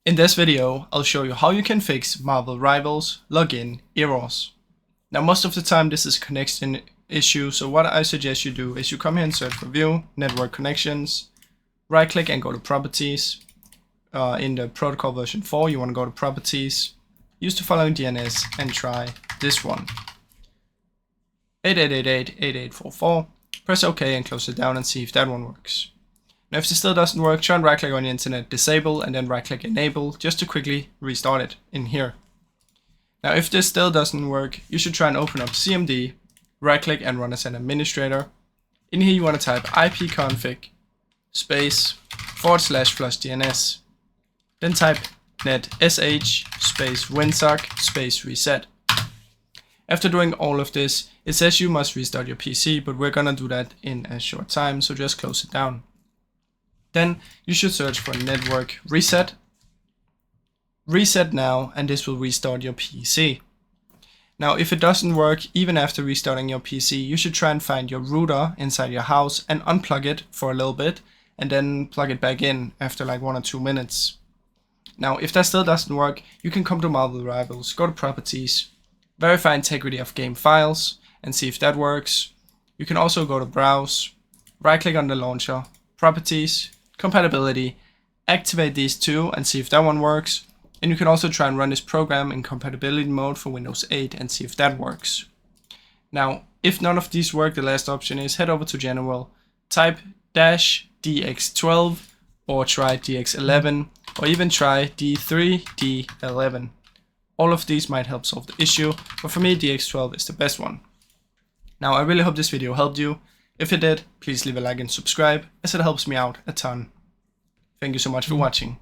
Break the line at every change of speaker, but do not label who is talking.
In this video, I'll show you how you can fix Marvel Rivals login errors. Now, most of the time this is a connection issue, so what I suggest you do is you come here and search for View, Network Connections, right click and go to Properties. In the protocol version 4, you want to go to Properties, use the following DNS and try this one. 88888844. Press OK and close it down and see if that one works. Now if this still doesn't work, try and right click on the internet, disable, and then right click enable just to quickly restart it in here. Now if this still doesn't work, you should try and open up CMD, right click and run as an administrator. In here you want to type ipconfig space //DNS. Then type net sh space winsock space reset. After doing all of this, it says you must restart your PC, but we're gonna do that in a short time, so just close it down. Then you should search for network reset. Reset now, and this will restart your PC. Now if it doesn't work even after restarting your PC, you should try and find your router inside your house and unplug it for a little bit and then plug it back in after like 1 or 2 minutes. Now if that still doesn't work, you can come to Marvel Rivals, go to Properties, verify integrity of game files and see if that works. You can also go to Browse, right click on the launcher, Properties, Compatibility, activate these two and see if that one works. And you can also try and run this program in compatibility mode for Windows 8 and see if that works. Now, if none of these work, the last option is head over to General, type -DX12 or try DX11 or even try D3D11. All of these might help solve the issue, but for me DX12 is the best one. Now I really hope this video helped you. If it did, please leave a like and subscribe, as it helps me out a ton. Thank you so much for watching.